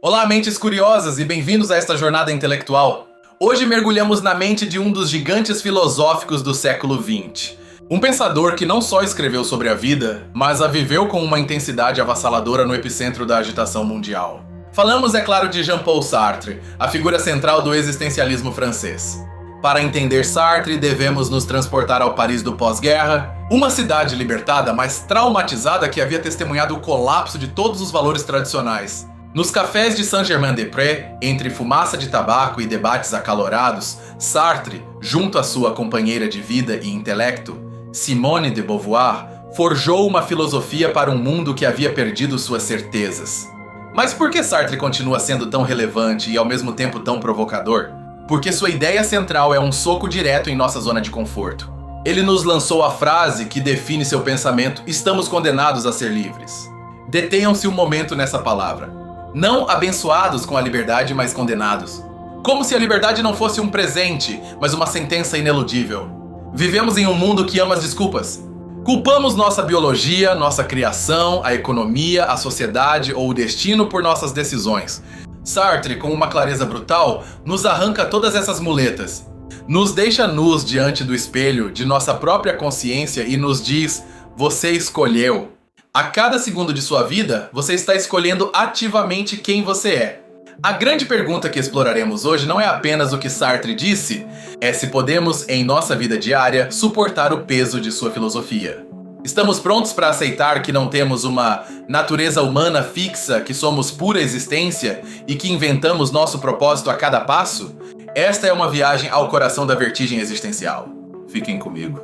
Olá, mentes curiosas, e bem-vindos a esta jornada intelectual. Hoje mergulhamos na mente de um dos gigantes filosóficos do século XX. Um pensador que não só escreveu sobre a vida, mas a viveu com uma intensidade avassaladora no epicentro da agitação mundial. Falamos, é claro, de Jean-Paul Sartre, a figura central do existencialismo francês. Para entender Sartre, devemos nos transportar ao Paris do pós-guerra, uma cidade libertada, mas traumatizada, que havia testemunhado o colapso de todos os valores tradicionais. Nos cafés de Saint-Germain-des-Prés, entre fumaça de tabaco e debates acalorados, Sartre, junto à sua companheira de vida e intelecto, Simone de Beauvoir, forjou uma filosofia para um mundo que havia perdido suas certezas. Mas por que Sartre continua sendo tão relevante e ao mesmo tempo tão provocador? Porque sua ideia central é um soco direto em nossa zona de conforto. Ele nos lançou a frase que define seu pensamento: estamos condenados a ser livres. Detenham-se um momento nessa palavra. Não abençoados com a liberdade, mas condenados. Como se a liberdade não fosse um presente, mas uma sentença ineludível. Vivemos em um mundo que ama as desculpas. Culpamos nossa biologia, nossa criação, a economia, a sociedade ou o destino por nossas decisões. Sartre, com uma clareza brutal, nos arranca todas essas muletas. Nos deixa nus diante do espelho de nossa própria consciência e nos diz: você escolheu. A cada segundo de sua vida, você está escolhendo ativamente quem você é. A grande pergunta que exploraremos hoje não é apenas o que Sartre disse, é se podemos, em nossa vida diária, suportar o peso de sua filosofia. Estamos prontos para aceitar que não temos uma natureza humana fixa, que somos pura existência e que inventamos nosso propósito a cada passo? Esta é uma viagem ao coração da vertigem existencial. Fiquem comigo.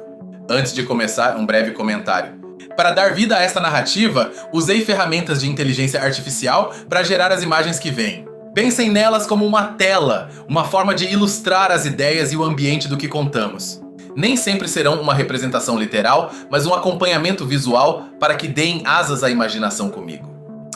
Antes de começar, um breve comentário. Para dar vida a esta narrativa, usei ferramentas de inteligência artificial para gerar as imagens que vêm. Pensem nelas como uma tela, uma forma de ilustrar as ideias e o ambiente do que contamos. Nem sempre serão uma representação literal, mas um acompanhamento visual para que deem asas à imaginação comigo.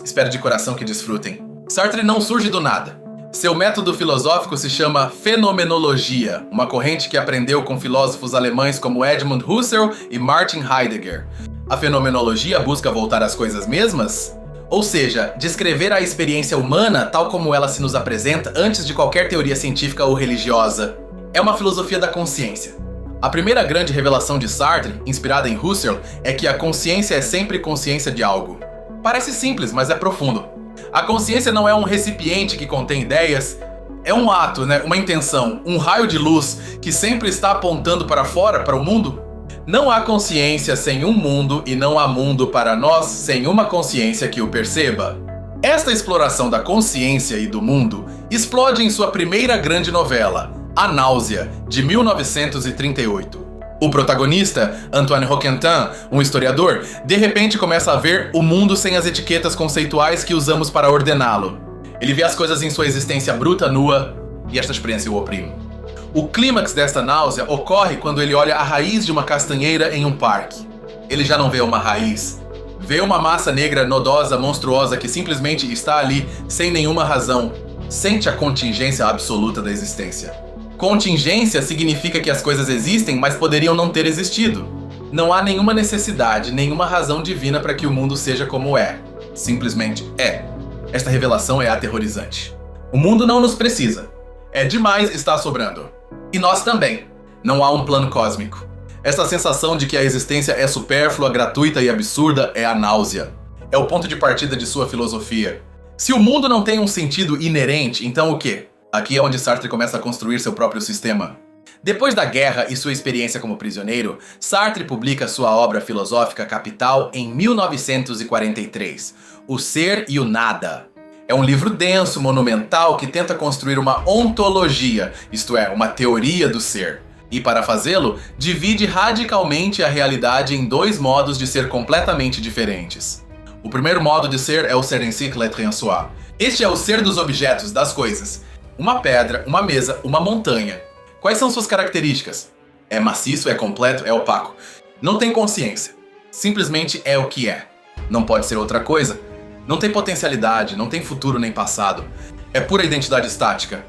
Espero de coração que desfrutem. Sartre não surge do nada. Seu método filosófico se chama fenomenologia, uma corrente que aprendeu com filósofos alemães como Edmund Husserl e Martin Heidegger. A fenomenologia busca voltar às coisas mesmas? Ou seja, descrever a experiência humana tal como ela se nos apresenta antes de qualquer teoria científica ou religiosa. É uma filosofia da consciência. A primeira grande revelação de Sartre, inspirada em Husserl, é que a consciência é sempre consciência de algo. Parece simples, mas é profundo. A consciência não é um recipiente que contém ideias, é um ato, uma intenção, um raio de luz que sempre está apontando para fora, para o mundo. Não há consciência sem um mundo e não há mundo para nós sem uma consciência que o perceba. Esta exploração da consciência e do mundo explode em sua primeira grande novela, A Náusea, de 1938. O protagonista, Antoine Roquentin, um historiador, de repente começa a ver o mundo sem as etiquetas conceituais que usamos para ordená-lo. Ele vê as coisas em sua existência bruta, nua, e esta experiência o oprime. O clímax desta náusea ocorre quando ele olha a raiz de uma castanheira em um parque. Ele já não vê uma raiz. Vê uma massa negra nodosa, monstruosa, que simplesmente está ali, sem nenhuma razão. Sente a contingência absoluta da existência. Contingência significa que as coisas existem, mas poderiam não ter existido. Não há nenhuma necessidade, nenhuma razão divina para que o mundo seja como é. Simplesmente é. Esta revelação é aterrorizante. O mundo não nos precisa. É demais estar sobrando. E nós também. Não há um plano cósmico. Essa sensação de que a existência é supérflua, gratuita e absurda é a náusea. É o ponto de partida de sua filosofia. Se o mundo não tem um sentido inerente, então o quê? Aqui é onde Sartre começa a construir seu próprio sistema. Depois da guerra e sua experiência como prisioneiro, Sartre publica sua obra filosófica capital em 1943, O Ser e o Nada. É um livro denso, monumental, que tenta construir uma ontologia, isto é, uma teoria do ser. E para fazê-lo, divide radicalmente a realidade em dois modos de ser completamente diferentes. O primeiro modo de ser é o ser em si, l'être en soi. Este é o ser dos objetos, das coisas. Uma pedra, uma mesa, uma montanha. Quais são suas características? É maciço, é completo, é opaco. Não tem consciência. Simplesmente é o que é. Não pode ser outra coisa. Não tem potencialidade, não tem futuro nem passado. É pura identidade estática.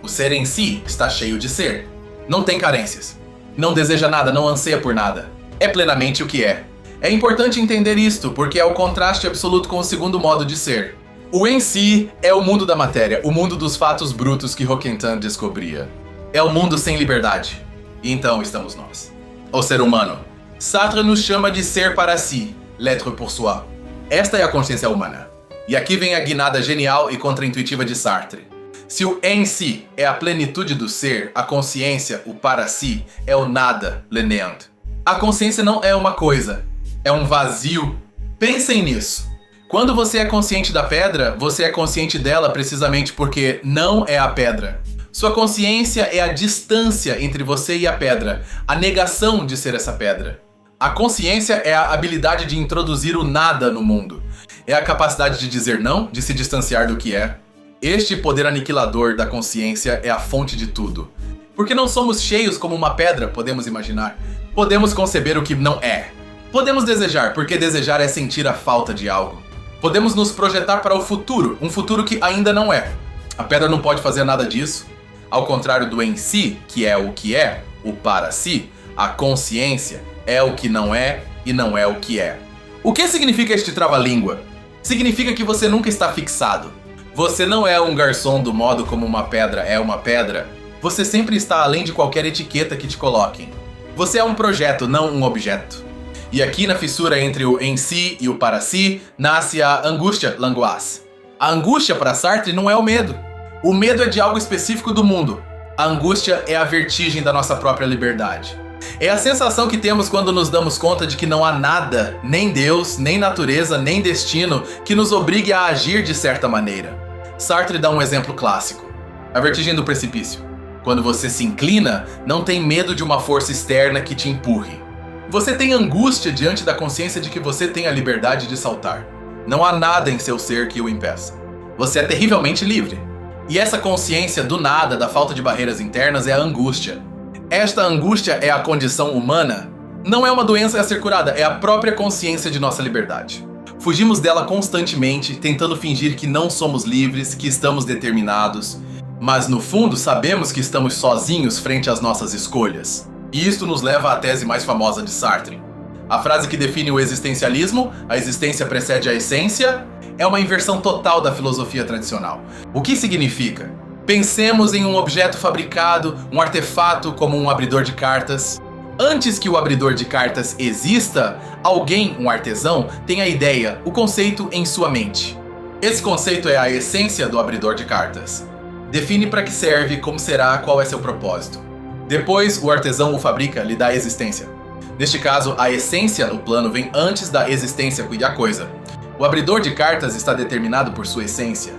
O ser em si está cheio de ser. Não tem carências. Não deseja nada, não anseia por nada. É plenamente o que é. É importante entender isto, porque é o contraste absoluto com o segundo modo de ser. O em si é o mundo da matéria, o mundo dos fatos brutos que Roquentin descobria. É o mundo sem liberdade. E então estamos nós. O ser humano. Sartre nos chama de ser para si, l'être pour soi. Esta é a consciência humana. E aqui vem a guinada genial e contraintuitiva de Sartre. Se o em si é a plenitude do ser, a consciência, o para si, é o nada, le néant. A consciência não é uma coisa, é um vazio. Pensem nisso. Quando você é consciente da pedra, você é consciente dela precisamente porque não é a pedra. Sua consciência é a distância entre você e a pedra, a negação de ser essa pedra. A consciência é a habilidade de introduzir o nada no mundo. É a capacidade de dizer não, de se distanciar do que é. Este poder aniquilador da consciência é a fonte de tudo. Porque não somos cheios como uma pedra, podemos imaginar. Podemos conceber o que não é. Podemos desejar, porque desejar é sentir a falta de algo. Podemos nos projetar para o futuro, um futuro que ainda não é. A pedra não pode fazer nada disso. Ao contrário do em si, que é, o para si, a consciência é o que não é e não é o que é. O que significa este trava-língua? Significa que você nunca está fixado. Você não é um garçom do modo como uma pedra é uma pedra. Você sempre está além de qualquer etiqueta que te coloquem. Você é um projeto, não um objeto. E aqui na fissura entre o em si e o para si, nasce a angústia, l'angoisse. A angústia para Sartre não é o medo. O medo é de algo específico do mundo. A angústia é a vertigem da nossa própria liberdade. É a sensação que temos quando nos damos conta de que não há nada, nem Deus, nem natureza, nem destino, que nos obrigue a agir de certa maneira. Sartre dá um exemplo clássico. A vertigem do precipício. Quando você se inclina, não tem medo de uma força externa que te empurre. Você tem angústia diante da consciência de que você tem a liberdade de saltar. Não há nada em seu ser que o impeça. Você é terrivelmente livre. E essa consciência do nada, da falta de barreiras internas, é a angústia. Esta angústia é a condição humana. Não é uma doença a ser curada, é a própria consciência de nossa liberdade. Fugimos dela constantemente, tentando fingir que não somos livres, que estamos determinados. Mas no fundo sabemos que estamos sozinhos frente às nossas escolhas. E isto nos leva à tese mais famosa de Sartre. A frase que define o existencialismo, a existência precede a essência, é uma inversão total da filosofia tradicional. O que significa? Pensemos em um objeto fabricado, um artefato como um abridor de cartas. Antes que o abridor de cartas exista, alguém, um artesão, tem a ideia, o conceito em sua mente. Esse conceito é a essência do abridor de cartas. Define para que serve, como será, qual é seu propósito. Depois, o artesão o fabrica, lhe dá a existência. Neste caso, a essência no plano vem antes da existência quid a coisa. O abridor de cartas está determinado por sua essência.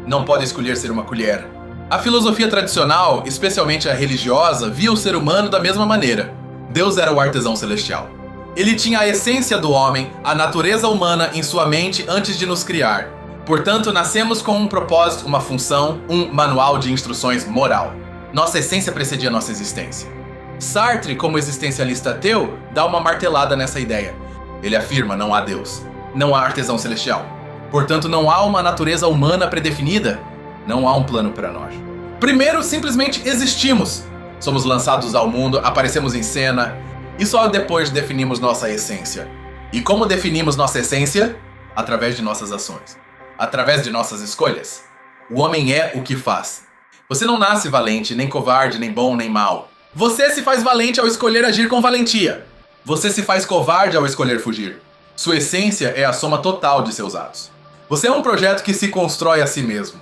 Não pode escolher ser uma colher. A filosofia tradicional, especialmente a religiosa, via o ser humano da mesma maneira. Deus era o artesão celestial. Ele tinha a essência do homem, a natureza humana em sua mente antes de nos criar. Portanto, nascemos com um propósito, uma função, um manual de instruções moral. Nossa essência precedia nossa existência. Sartre, como existencialista ateu, dá uma martelada nessa ideia. Ele afirma: não há Deus, não há artesão celestial. Portanto, não há uma natureza humana predefinida, não há um plano para nós. Primeiro, simplesmente existimos. Somos lançados ao mundo, aparecemos em cena, e só depois definimos nossa essência. E como definimos nossa essência? Através de nossas ações. Através de nossas escolhas. O homem é o que faz. Você não nasce valente, nem covarde, nem bom, nem mau. Você se faz valente ao escolher agir com valentia. Você se faz covarde ao escolher fugir. Sua essência é a soma total de seus atos. Você é um projeto que se constrói a si mesmo.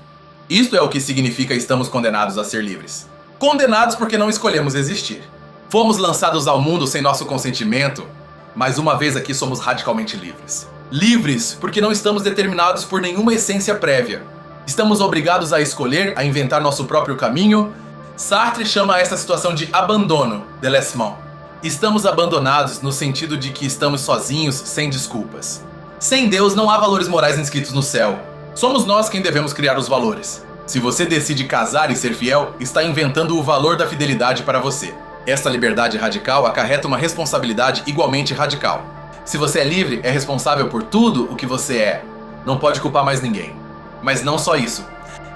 Isto é o que significa estamos condenados a ser livres. Condenados porque não escolhemos existir. Fomos lançados ao mundo sem nosso consentimento, mas uma vez aqui somos radicalmente livres. Livres porque não estamos determinados por nenhuma essência prévia. Estamos obrigados a escolher, a inventar nosso próprio caminho. Sartre chama esta situação de abandono, délaissement. Estamos abandonados no sentido de que estamos sozinhos, sem desculpas. Sem Deus não há valores morais inscritos no céu. Somos nós quem devemos criar os valores. Se você decide casar e ser fiel, está inventando o valor da fidelidade para você. Esta liberdade radical acarreta uma responsabilidade igualmente radical. Se você é livre, é responsável por tudo o que você é. Não pode culpar mais ninguém. Mas não só isso.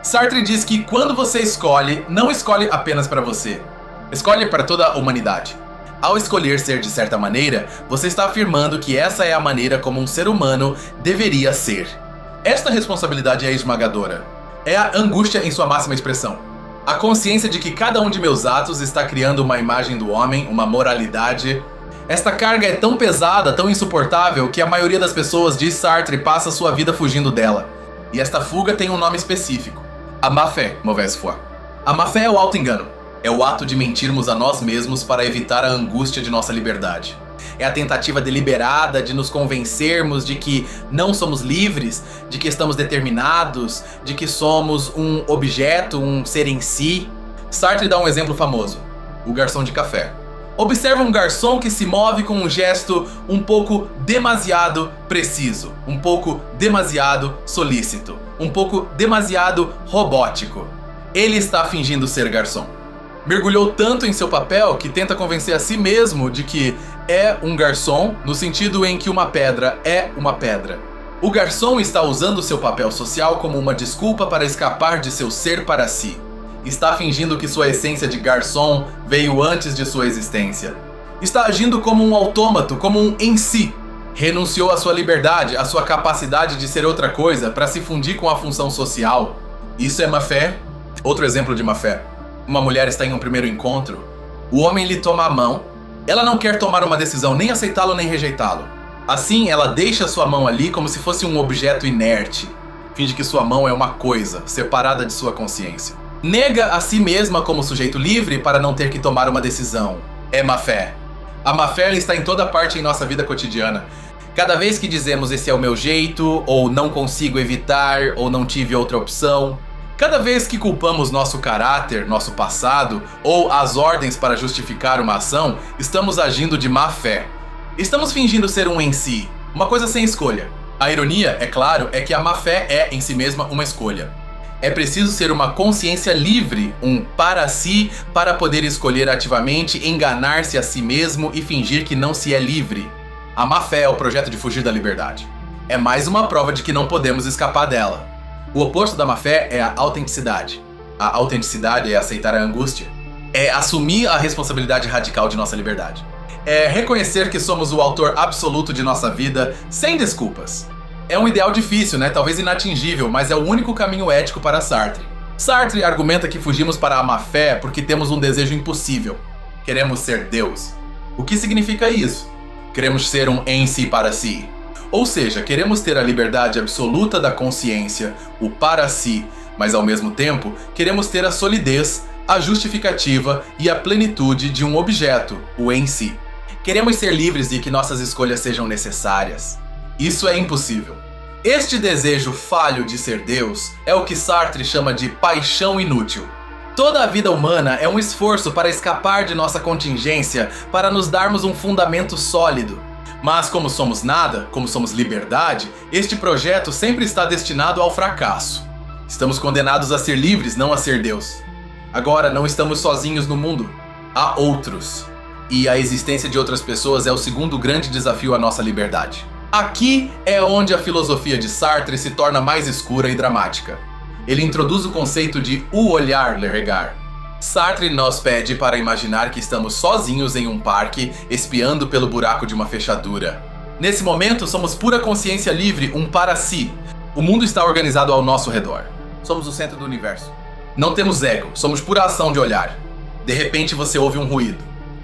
Sartre diz que quando você escolhe, não escolhe apenas para você. Escolhe para toda a humanidade. Ao escolher ser de certa maneira, você está afirmando que essa é a maneira como um ser humano deveria ser. Esta responsabilidade é esmagadora. É a angústia em sua máxima expressão. A consciência de que cada um de meus atos está criando uma imagem do homem, uma moralidade. Esta carga é tão pesada, tão insuportável, que a maioria das pessoas, diz Sartre, passa sua vida fugindo dela. E esta fuga tem um nome específico. A má-fé, mauvaise foi. A má-fé é o auto-engano. É o ato de mentirmos a nós mesmos para evitar a angústia de nossa liberdade. É a tentativa deliberada de nos convencermos de que não somos livres, de que estamos determinados, de que somos um objeto, um ser em si. Sartre dá um exemplo famoso: o garçom de café. Observa um garçom que se move com um gesto um pouco demasiado preciso, um pouco demasiado solícito, um pouco demasiado robótico. Ele está fingindo ser garçom. Mergulhou tanto em seu papel que tenta convencer a si mesmo de que é um garçom, no sentido em que uma pedra é uma pedra. O garçom está usando seu papel social como uma desculpa para escapar de seu ser para si. Está fingindo que sua essência de garçom veio antes de sua existência. Está agindo como um autômato, como um em si. Renunciou à sua liberdade, à sua capacidade de ser outra coisa para se fundir com a função social. Isso é má-fé? Outro exemplo de má-fé. Uma mulher está em um primeiro encontro. O homem lhe toma a mão. Ela não quer tomar uma decisão, nem aceitá-lo nem rejeitá-lo. Assim, ela deixa sua mão ali como se fosse um objeto inerte. Finge que sua mão é uma coisa, separada de sua consciência. Nega a si mesma como sujeito livre para não ter que tomar uma decisão. É má-fé. A má-fé está em toda parte em nossa vida cotidiana. Cada vez que dizemos esse é o meu jeito, ou não consigo evitar, ou não tive outra opção. Cada vez que culpamos nosso caráter, nosso passado, ou as ordens para justificar uma ação, estamos agindo de má-fé. Estamos fingindo ser um em si, uma coisa sem escolha. A ironia, é claro, é que a má-fé é em si mesma uma escolha. É preciso ser uma consciência livre, um para si, para poder escolher ativamente, enganar-se a si mesmo e fingir que não se é livre. A má-fé é o projeto de fugir da liberdade. É mais uma prova de que não podemos escapar dela. O oposto da má-fé é a autenticidade. A autenticidade é aceitar a angústia. É assumir a responsabilidade radical de nossa liberdade. É reconhecer que somos o autor absoluto de nossa vida, sem desculpas. É um ideal difícil, né? Talvez inatingível, mas é o único caminho ético para Sartre. Sartre argumenta que fugimos para a má-fé porque temos um desejo impossível. Queremos ser Deus. O que significa isso? Queremos ser um em si para si. Ou seja, queremos ter a liberdade absoluta da consciência, o para si, mas ao mesmo tempo queremos ter a solidez, a justificativa e a plenitude de um objeto, o em si. Queremos ser livres de que nossas escolhas sejam necessárias. Isso é impossível. Este desejo falho de ser Deus é o que Sartre chama de paixão inútil. Toda a vida humana é um esforço para escapar de nossa contingência, para nos darmos um fundamento sólido. Mas como somos nada, como somos liberdade, este projeto sempre está destinado ao fracasso. Estamos condenados a ser livres, não a ser Deus. Agora, não estamos sozinhos no mundo. Há outros. E a existência de outras pessoas é o segundo grande desafio à nossa liberdade. Aqui é onde a filosofia de Sartre se torna mais escura e dramática. Ele introduz o conceito de o olhar le regard. Sartre nos pede para imaginar que estamos sozinhos em um parque, espiando pelo buraco de uma fechadura. Nesse momento, somos pura consciência livre, um para si. O mundo está organizado ao nosso redor. Somos o centro do universo. Não temos ego, somos pura ação de olhar. De repente você ouve um ruído,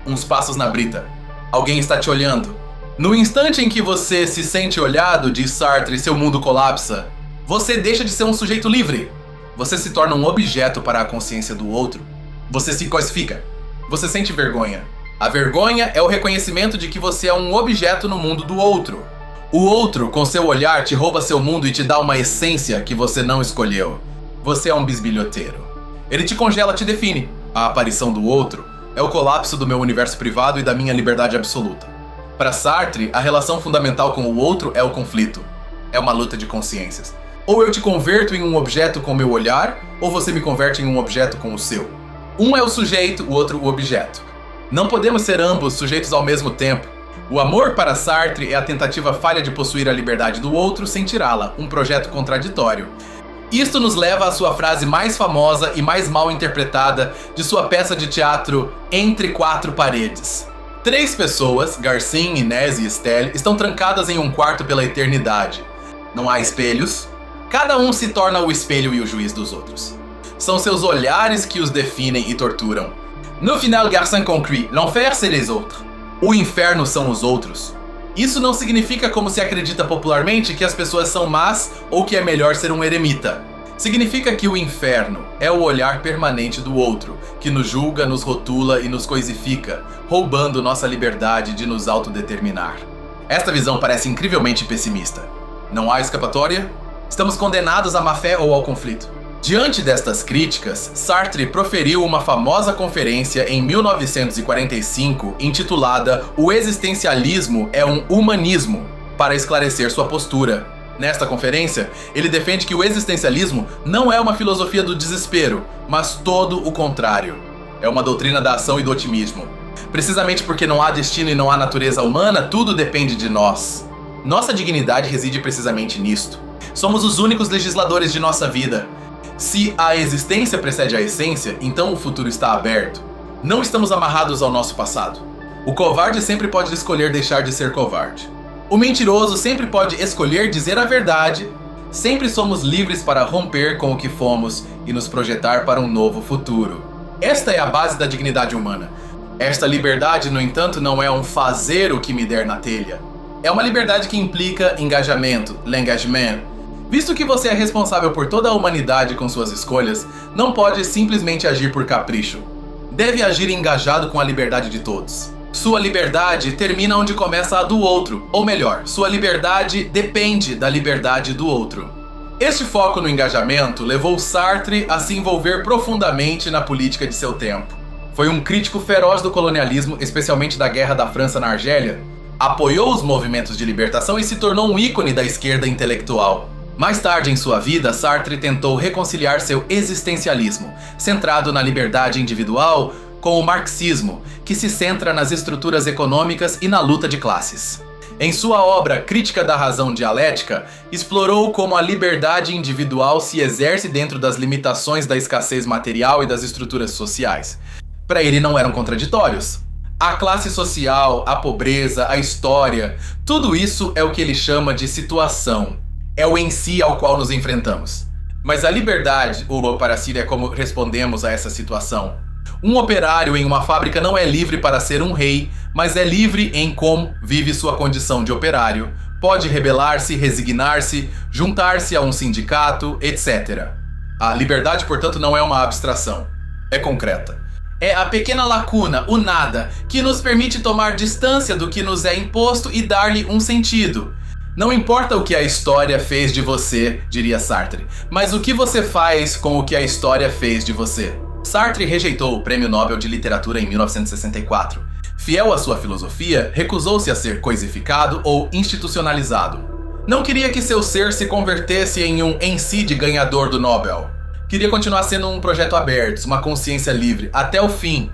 uns passos na brita. Alguém está te olhando. No instante em que você se sente olhado, diz Sartre, seu mundo colapsa. Você deixa de ser um sujeito livre. Você se torna um objeto para a consciência do outro. Você se cosifica. Você sente vergonha. A vergonha é o reconhecimento de que você é um objeto no mundo do outro. O outro, com seu olhar, te rouba seu mundo e te dá uma essência que você não escolheu. Você é um bisbilhoteiro. Ele te congela, te define. A aparição do outro é o colapso do meu universo privado e da minha liberdade absoluta. Para Sartre, a relação fundamental com o outro é o conflito. É uma luta de consciências. Ou eu te converto em um objeto com meu olhar, ou você me converte em um objeto com o seu. Um é o sujeito, o outro o objeto. Não podemos ser ambos sujeitos ao mesmo tempo. O amor para Sartre é a tentativa falha de possuir a liberdade do outro sem tirá-la, um projeto contraditório. Isto nos leva à sua frase mais famosa e mais mal interpretada de sua peça de teatro Entre Quatro Paredes. 3 pessoas, Garcin, Inés e Estelle, estão trancadas em um quarto pela eternidade. Não há espelhos, Cada um se torna o espelho e o juiz dos outros. São seus olhares que os definem e torturam. No final, Garçon conclut, l'enfer c'est les autres. O inferno são os outros. Isso não significa, como se acredita popularmente, que as pessoas são más ou que é melhor ser um eremita. Significa que o inferno é o olhar permanente do outro, que nos julga, nos rotula e nos coisifica, roubando nossa liberdade de nos autodeterminar. Esta visão parece incrivelmente pessimista. Não há escapatória? Estamos condenados à má-fé ou ao conflito? Diante destas críticas, Sartre proferiu uma famosa conferência em 1945 intitulada O Existencialismo é um Humanismo, para esclarecer sua postura. Nesta conferência, ele defende que o existencialismo não é uma filosofia do desespero, mas todo o contrário. É uma doutrina da ação e do otimismo. Precisamente porque não há destino e não há natureza humana, tudo depende de nós. Nossa dignidade reside precisamente nisto. Somos os únicos legisladores de nossa vida. Se a existência precede a essência, então o futuro está aberto. Não estamos amarrados ao nosso passado. O covarde sempre pode escolher deixar de ser covarde. O mentiroso sempre pode escolher dizer a verdade. Sempre somos livres para romper com o que fomos e nos projetar para um novo futuro. Esta é a base da dignidade humana. Esta liberdade, no entanto, não é um fazer o que me der na telha. É uma liberdade que implica engajamento, l'engagement. Visto que você é responsável por toda a humanidade com suas escolhas, não pode simplesmente agir por capricho. Deve agir engajado com a liberdade de todos. Sua liberdade termina onde começa a do outro, ou melhor, sua liberdade depende da liberdade do outro. Este foco no engajamento levou Sartre a se envolver profundamente na política de seu tempo. Foi um crítico feroz do colonialismo, especialmente da Guerra da França na Argélia. Apoiou os movimentos de libertação e se tornou um ícone da esquerda intelectual. Mais tarde em sua vida, Sartre tentou reconciliar seu existencialismo, centrado na liberdade individual, com o marxismo, que se centra nas estruturas econômicas e na luta de classes. Em sua obra Crítica da Razão Dialética, explorou como a liberdade individual se exerce dentro das limitações da escassez material e das estruturas sociais. Para ele não eram contraditórios. A classe social, a pobreza, a história, tudo isso é o que ele chama de situação. É o em si ao qual nos enfrentamos. Mas a liberdade, ou para si, é como respondemos a essa situação. Um operário em uma fábrica não é livre para ser um rei, mas é livre em como vive sua condição de operário. Pode rebelar-se, resignar-se, juntar-se a um sindicato, etc. A liberdade, portanto, não é uma abstração. É concreta. É a pequena lacuna, o nada, que nos permite tomar distância do que nos é imposto e dar-lhe um sentido. Não importa o que a história fez de você, diria Sartre, mas o que você faz com o que a história fez de você. Sartre rejeitou o Prêmio Nobel de Literatura em 1964. Fiel à sua filosofia, recusou-se a ser coisificado ou institucionalizado. Não queria que seu ser se convertesse em um em si de ganhador do Nobel. Queria continuar sendo um projeto aberto, uma consciência livre, até o fim.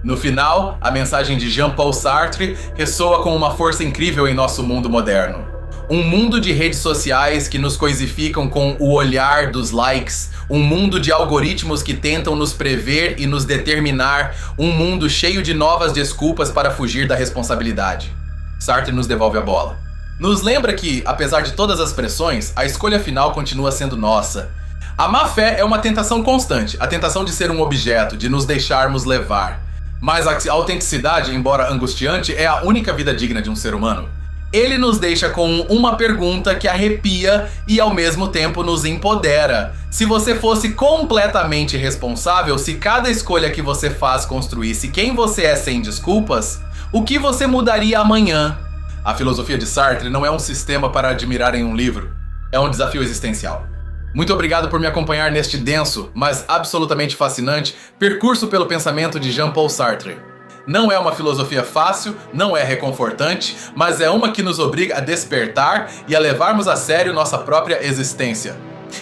No final, a mensagem de Jean-Paul Sartre ressoa com uma força incrível em nosso mundo moderno. Um mundo de redes sociais que nos coisificam com o olhar dos likes, um mundo de algoritmos que tentam nos prever e nos determinar, um mundo cheio de novas desculpas para fugir da responsabilidade. Sartre nos devolve a bola. Nos lembra que, apesar de todas as pressões, a escolha final continua sendo nossa. A má-fé é uma tentação constante, a tentação de ser um objeto, de nos deixarmos levar. Mas a autenticidade, embora angustiante, é a única vida digna de um ser humano. Ele nos deixa com uma pergunta que arrepia e ao mesmo tempo nos empodera. Se você fosse completamente responsável, se cada escolha que você faz construísse quem você é sem desculpas, o que você mudaria amanhã? A filosofia de Sartre não é um sistema para admirar em um livro, é um desafio existencial. Muito obrigado por me acompanhar neste denso, mas absolutamente fascinante percurso pelo pensamento de Jean-Paul Sartre. Não é uma filosofia fácil, não é reconfortante, mas é uma que nos obriga a despertar e a levarmos a sério nossa própria existência.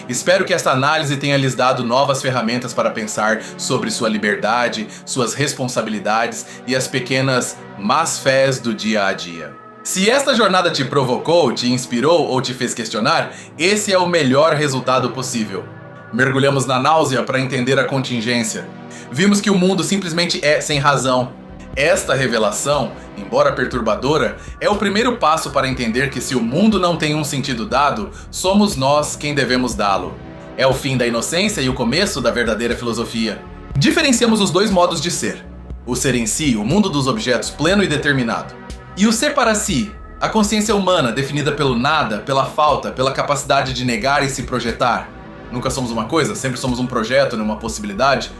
Espero que esta análise tenha lhes dado novas ferramentas para pensar sobre sua liberdade, suas responsabilidades e as pequenas más-fés do dia a dia. Se esta jornada te provocou, te inspirou ou te fez questionar, esse é o melhor resultado possível. Mergulhamos na náusea para entender a contingência. Vimos que o mundo simplesmente é sem razão. Esta revelação, embora perturbadora, é o primeiro passo para entender que se o mundo não tem um sentido dado, somos nós quem devemos dá-lo. É o fim da inocência e o começo da verdadeira filosofia. Diferenciamos os dois modos de ser. O ser em si, o mundo dos objetos pleno e determinado. E o ser para si, a consciência humana definida pelo nada, pela falta, pela capacidade de negar e se projetar. Nunca somos uma coisa, sempre somos um projeto, uma possibilidade.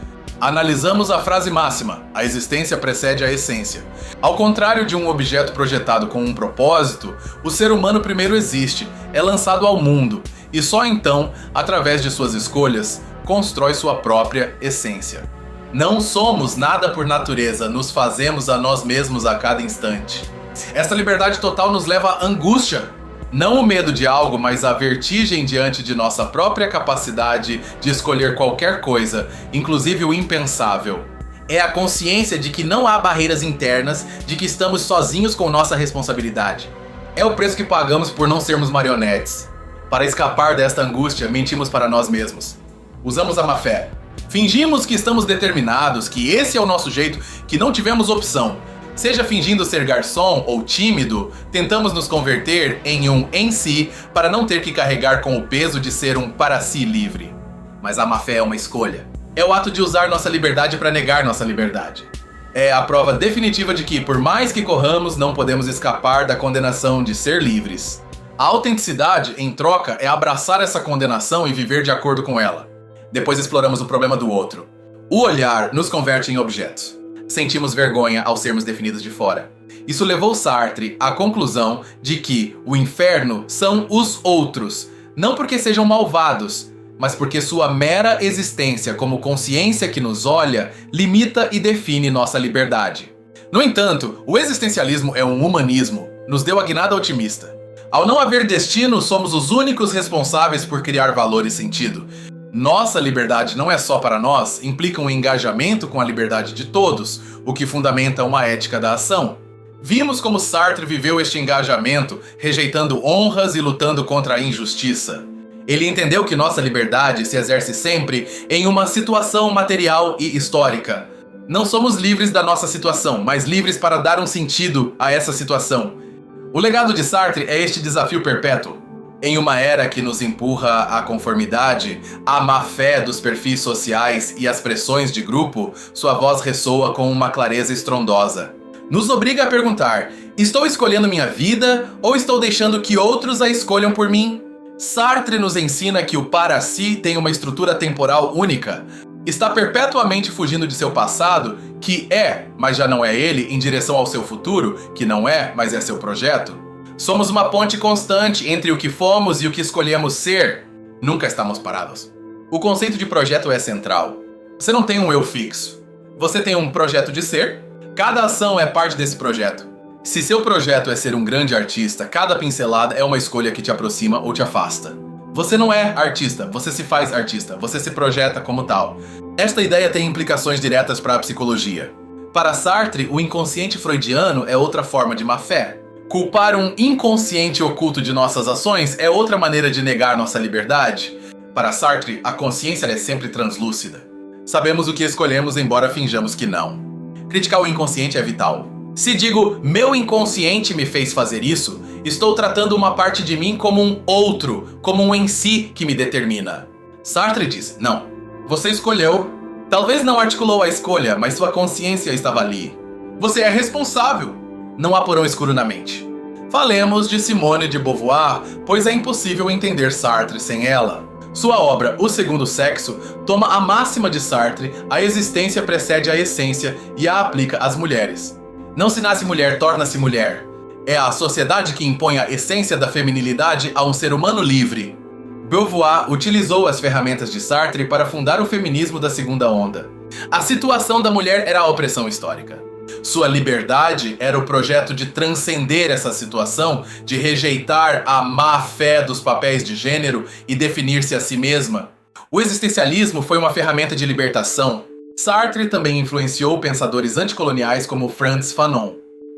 Analisamos a frase máxima: a existência precede a essência. Ao contrário de um objeto projetado com um propósito, o ser humano primeiro existe, é lançado ao mundo, e só então, através de suas escolhas, constrói sua própria essência. Não somos nada por natureza, nos fazemos a nós mesmos a cada instante. Esta liberdade total nos leva à angústia. Não o medo de algo, mas a vertigem diante de nossa própria capacidade de escolher qualquer coisa, inclusive o impensável. É a consciência de que não há barreiras internas, de que estamos sozinhos com nossa responsabilidade. É o preço que pagamos por não sermos marionetes. Para escapar desta angústia, mentimos para nós mesmos. Usamos a má-fé. Fingimos que estamos determinados, que esse é o nosso jeito, que não tivemos opção. Seja fingindo ser garçom ou tímido, tentamos nos converter em um em si para não ter que carregar com o peso de ser um para si livre. Mas a má-fé é uma escolha. É o ato de usar nossa liberdade para negar nossa liberdade. É a prova definitiva de que, por mais que corramos, não podemos escapar da condenação de ser livres. A autenticidade, em troca, é abraçar essa condenação e viver de acordo com ela. Depois exploramos o problema do outro. O olhar nos converte em objetos. Sentimos vergonha ao sermos definidos de fora. Isso levou Sartre à conclusão de que o inferno são os outros, não porque sejam malvados, mas porque sua mera existência como consciência que nos olha limita e define nossa liberdade. No entanto, o existencialismo é um humanismo, nos deu a guinada otimista. Ao não haver destino, somos os únicos responsáveis por criar valor e sentido. Nossa liberdade não é só para nós, implica um engajamento com a liberdade de todos, o que fundamenta uma ética da ação. Vimos como Sartre viveu este engajamento, rejeitando honras e lutando contra a injustiça. Ele entendeu que nossa liberdade se exerce sempre em uma situação material e histórica. Não somos livres da nossa situação, mas livres para dar um sentido a essa situação. O legado de Sartre é este desafio perpétuo. Em uma era que nos empurra à conformidade, à má-fé dos perfis sociais e às pressões de grupo, sua voz ressoa com uma clareza estrondosa. Nos obriga a perguntar: estou escolhendo minha vida ou estou deixando que outros a escolham por mim? Sartre nos ensina que o para si tem uma estrutura temporal única. Está perpetuamente fugindo de seu passado, que é, mas já não é ele, em direção ao seu futuro, que não é, mas é seu projeto. Somos uma ponte constante entre o que fomos e o que escolhemos ser. Nunca estamos parados. O conceito de projeto é central. Você não tem um eu fixo. Você tem um projeto de ser. Cada ação é parte desse projeto. Se seu projeto é ser um grande artista, cada pincelada é uma escolha que te aproxima ou te afasta. Você não é artista, você se faz artista, você se projeta como tal. Esta ideia tem implicações diretas para a psicologia. Para Sartre, o inconsciente freudiano é outra forma de má-fé. Culpar um inconsciente oculto de nossas ações é outra maneira de negar nossa liberdade. Para Sartre, a consciência é sempre translúcida. Sabemos o que escolhemos, embora finjamos que não. Criticar o inconsciente é vital. Se digo, meu inconsciente me fez fazer isso, estou tratando uma parte de mim como um outro, como um em si que me determina. Sartre diz, não. Você escolheu. Talvez não articulou a escolha, mas sua consciência estava ali. Você é responsável. Não há porão escuro na mente. Falemos de Simone de Beauvoir, pois é impossível entender Sartre sem ela. Sua obra O Segundo Sexo toma a máxima de Sartre: a existência precede a essência, e a aplica às mulheres. Não se nasce mulher, torna-se mulher. É a sociedade que impõe a essência da feminilidade a um ser humano livre. Beauvoir utilizou as ferramentas de Sartre para fundar o feminismo da segunda onda. A situação da mulher era a opressão histórica. Sua liberdade era o projeto de transcender essa situação, de rejeitar a má-fé dos papéis de gênero e definir-se a si mesma. O existencialismo foi uma ferramenta de libertação. Sartre também influenciou pensadores anticoloniais como Frantz Fanon.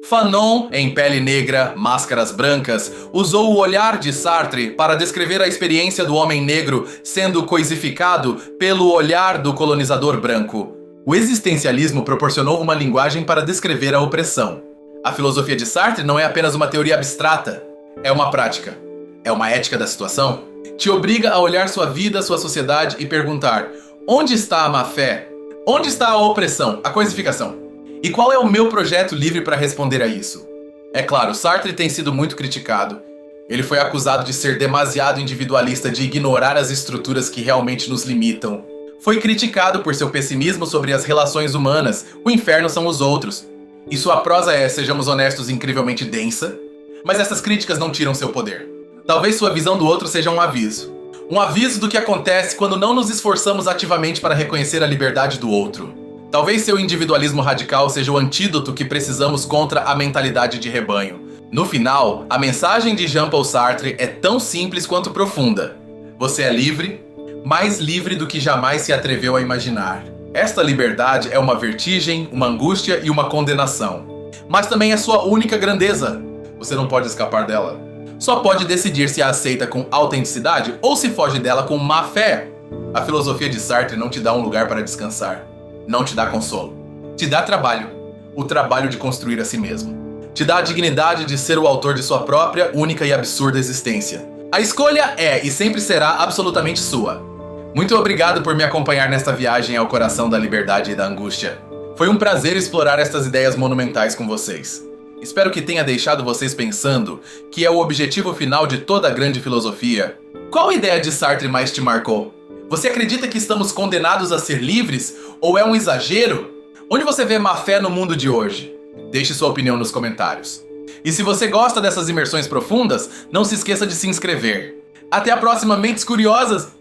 Fanon, em Pele Negra, Máscaras Brancas, usou o olhar de Sartre para descrever a experiência do homem negro sendo coisificado pelo olhar do colonizador branco. O existencialismo proporcionou uma linguagem para descrever a opressão. A filosofia de Sartre não é apenas uma teoria abstrata, é uma prática. É uma ética da situação. Te obriga a olhar sua vida, sua sociedade e perguntar: onde está a má-fé? Onde está a opressão, a coisificação? E qual é o meu projeto livre para responder a isso? É claro, Sartre tem sido muito criticado. Ele foi acusado de ser demasiado individualista, de ignorar as estruturas que realmente nos limitam. Foi criticado por seu pessimismo sobre as relações humanas. O inferno são os outros. E sua prosa é, sejamos honestos, incrivelmente densa. Mas essas críticas não tiram seu poder. Talvez sua visão do outro seja um aviso. Um aviso do que acontece quando não nos esforçamos ativamente para reconhecer a liberdade do outro. Talvez seu individualismo radical seja o antídoto que precisamos contra a mentalidade de rebanho. No final, a mensagem de Jean-Paul Sartre é tão simples quanto profunda. Você é livre, mais livre do que jamais se atreveu a imaginar. Esta liberdade é uma vertigem, uma angústia e uma condenação. Mas também é sua única grandeza. Você não pode escapar dela. Só pode decidir se a aceita com autenticidade ou se foge dela com má fé. A filosofia de Sartre não te dá um lugar para descansar. Não te dá consolo. Te dá trabalho. O trabalho de construir a si mesmo. Te dá a dignidade de ser o autor de sua própria, única e absurda existência. A escolha é e sempre será absolutamente sua. Muito obrigado por me acompanhar nesta viagem ao coração da liberdade e da angústia. Foi um prazer explorar estas ideias monumentais com vocês. Espero que tenha deixado vocês pensando que é o objetivo final de toda a grande filosofia. Qual ideia de Sartre mais te marcou? Você acredita que estamos condenados a ser livres? Ou é um exagero? Onde você vê má fé no mundo de hoje? Deixe sua opinião nos comentários. E se você gosta dessas imersões profundas, não se esqueça de se inscrever. Até a próxima, Mentes Curiosas!